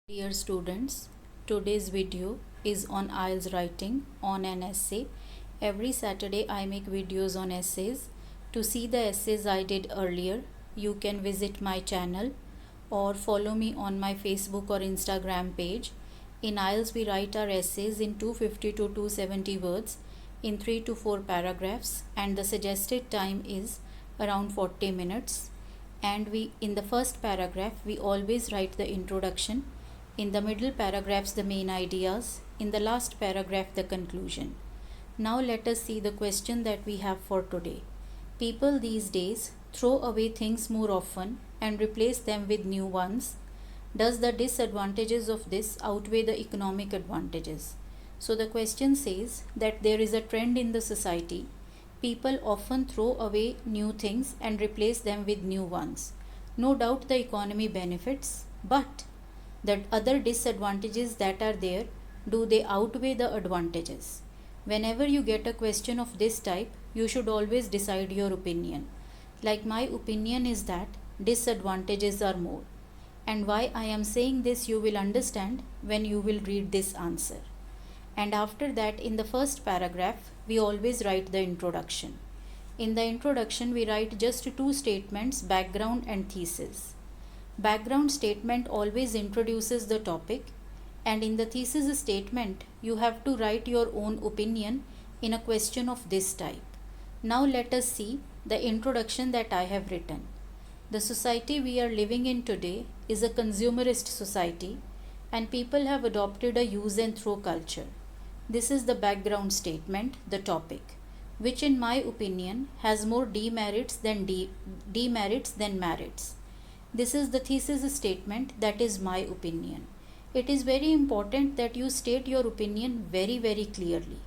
Dear students, today's video is on IELTS writing on an essay. Every Saturday I make videos on essays. To see the essays I did earlier, you can visit my channel or follow me on my Facebook or Instagram page. In IELTS we write our essays in 250 to 270 words in 3 to 4 paragraphs, and the suggested time is around 40 minutes. And in the first paragraph we always write the introduction, in the middle paragraphs the main ideas, in the last paragraph the conclusion. Now let us see the question that we have for today. People these days throw away things more often and replace them with new ones. Does the disadvantages of this outweigh the economic advantages? So the question says that there is a trend in the society. People often throw away new things and replace them with new ones. No doubt the economy benefits, but the other disadvantages that are there, do they outweigh the advantages? Whenever you get a question of this type, you should always decide your opinion. Like my opinion is that disadvantages are more. And why I am saying this you will understand when you will read this answer. And after that, in the first paragraph, we always write the introduction. In the introduction, we write just two statements, background and thesis. Background statement always introduces the topic, and in the thesis statement, you have to write your own opinion in a question of this type. Now let us see the introduction that I have written. The society we are living in today is a consumerist society, and people have adopted a use and throw culture. This is the background statement, the topic, which in my opinion has more demerits than merits. This is the thesis statement, that is my opinion. It is very important that you state your opinion very, very clearly.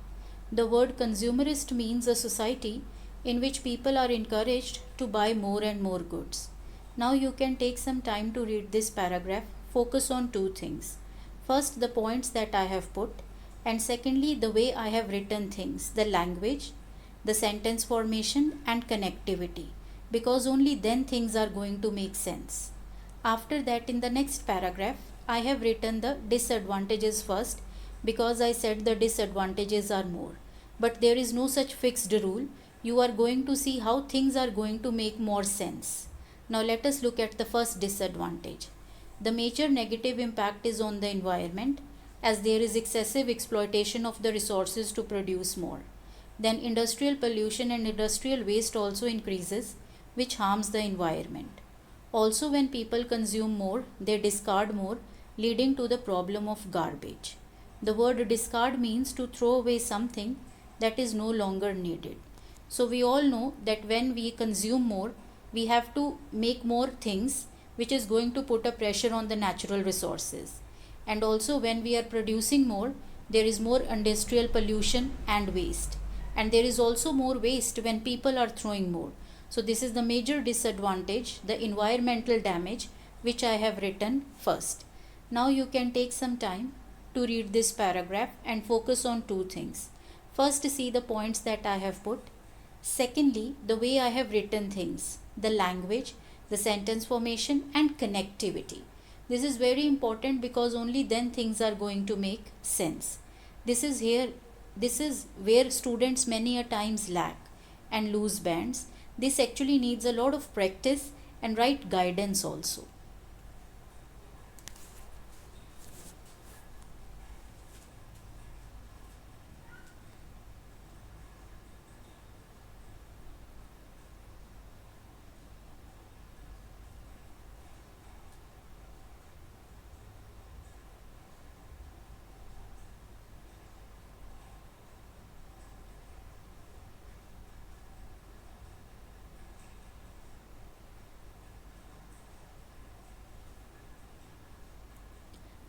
The word consumerist means a society in which people are encouraged to buy more and more goods. Now you can take some time to read this paragraph. Focus on two things. First, the points that I have put, and secondly, the way I have written things, the language, the sentence formation and connectivity, because only then things are going to make sense. After that, in the next paragraph, I have written the disadvantages first, because I said the disadvantages are more. But there is no such fixed rule. You are going to see how things are going to make more sense. Now let us look at the first disadvantage. The major negative impact is on the environment, as there is excessive exploitation of the resources to produce more. Then industrial pollution and industrial waste also increases, which harms the environment. Also, when people consume more, they discard more, leading to the problem of garbage. The word discard means to throw away something that is no longer needed. So we all know that when we consume more, we have to make more things, which is going to put a pressure on the natural resources. And also when we are producing more, there is more industrial pollution and waste. And there is also more waste when people are throwing more. So this is the major disadvantage, the environmental damage, which I have written first. Now you can take some time to read this paragraph and focus on two things. First, see the points that I have put. Secondly, the way I have written things, the language, the sentence formation and connectivity. This is very important because only then things are going to make sense. This is where students many a times lack and lose bands. This actually needs a lot of practice and right guidance also.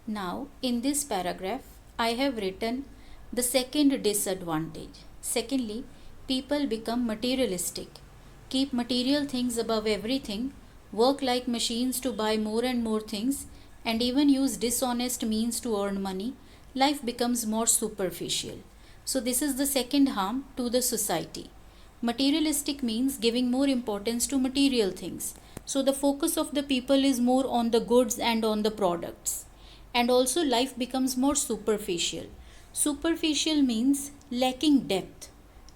Now, in this paragraph, I have written the second disadvantage. Secondly, people become materialistic, keep material things above everything, work like machines to buy more and more things, and even use dishonest means to earn money. Life becomes more superficial. So, this is the second harm to the society. Materialistic means giving more importance to material things. So, the focus of the people is more on the goods and on the products. And also, life becomes more superficial. Superficial means lacking depth,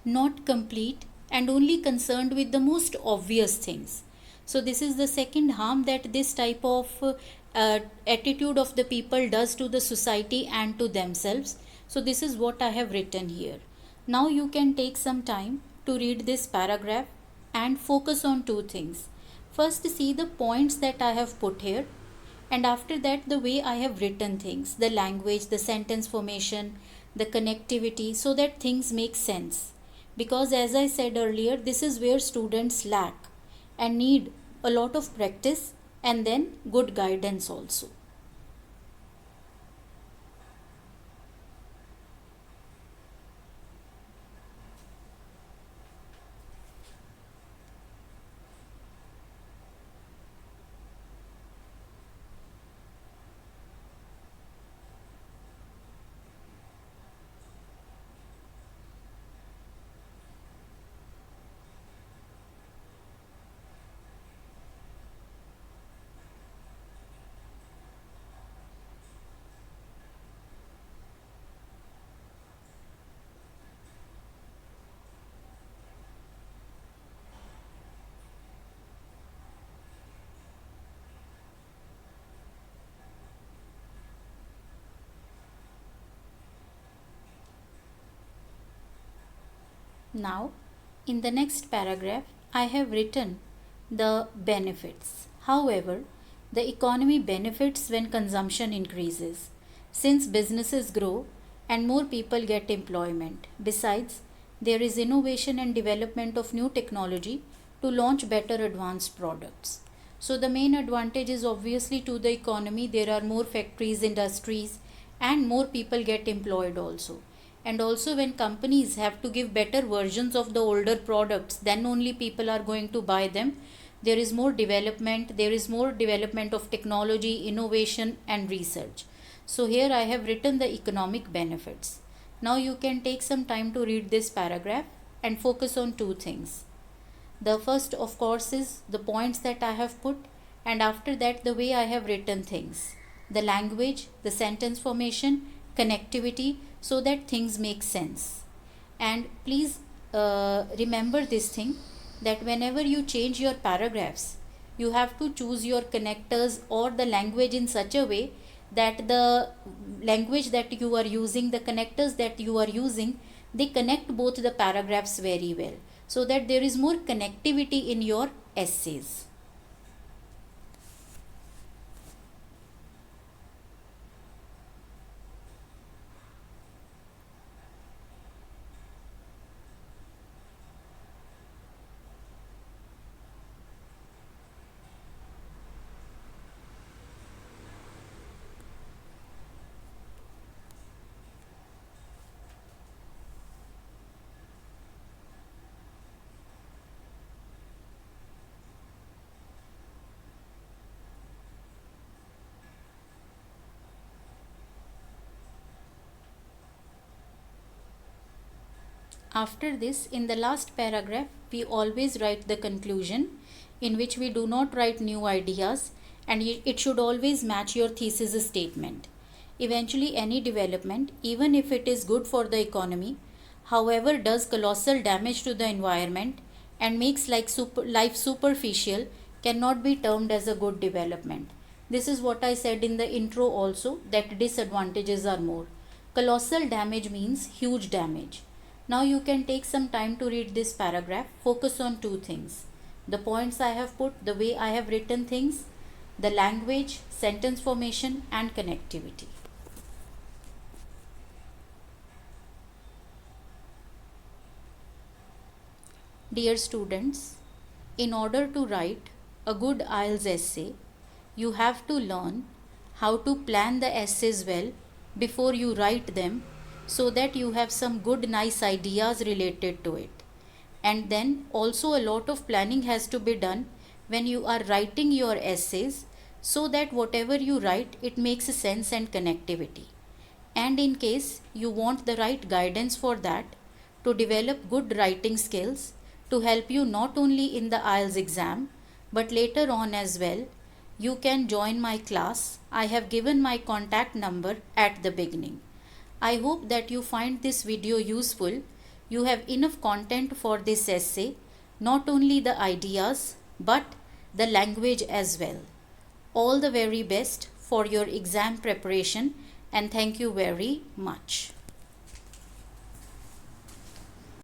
not complete, and only concerned with the most obvious things. So, this is the second harm that this type of attitude of the people does to the society and to themselves. So, this is what I have written here. Now, you can take some time to read this paragraph and focus on two things. First, see the points that I have put here, and after that the way I have written things, the language, the sentence formation, the connectivity, so that things make sense. Because as I said earlier, this is where students lack and need a lot of practice and then good guidance also. Now, in the next paragraph, I have written the benefits. However, the economy benefits when consumption increases, since businesses grow and more people get employment. Besides, there is innovation and development of new technology to launch better advanced products. So, the main advantage is obviously to the economy. There are more factories, industries, and more people get employed also. And also, when companies have to give better versions of the older products, then only people are going to buy them. There is more development, there is more development of technology, innovation, and research. So, here I have written the economic benefits. Now, you can take some time to read this paragraph and focus on two things. The first, of course, is the points that I have put, and after that, the way I have written things, the language, the sentence formation, connectivity, so that things make sense. And please remember this thing, that whenever you change your paragraphs, you have to choose your connectors or the language in such a way that the language that you are using, the connectors that you are using, they connect both the paragraphs very well, so that there is more connectivity in your essays. After this, in the last paragraph, we always write the conclusion, in which we do not write new ideas, and it should always match your thesis statement. Eventually, any development, even if it is good for the economy, however, does colossal damage to the environment and makes life superficial, cannot be termed as a good development. This is what I said in the intro also, that disadvantages are more. Colossal damage means huge damage. Now you can take some time to read this paragraph. Focus on two things: the points I have put, the way I have written things, the language, sentence formation, and connectivity. Dear students, in order to write a good IELTS essay, you have to learn how to plan the essays well before you write them, so that you have some good nice ideas related to it. And then also a lot of planning has to be done when you are writing your essays, so that whatever you write, it makes sense and connectivity. And in case you want the right guidance for that, to develop good writing skills to help you not only in the IELTS exam but later on as well, You can join my class. I have given my contact number at the beginning. I hope that you find this video useful. You have enough content for this essay, not only the ideas but the language as well. All the very best for your exam preparation, and thank you very much.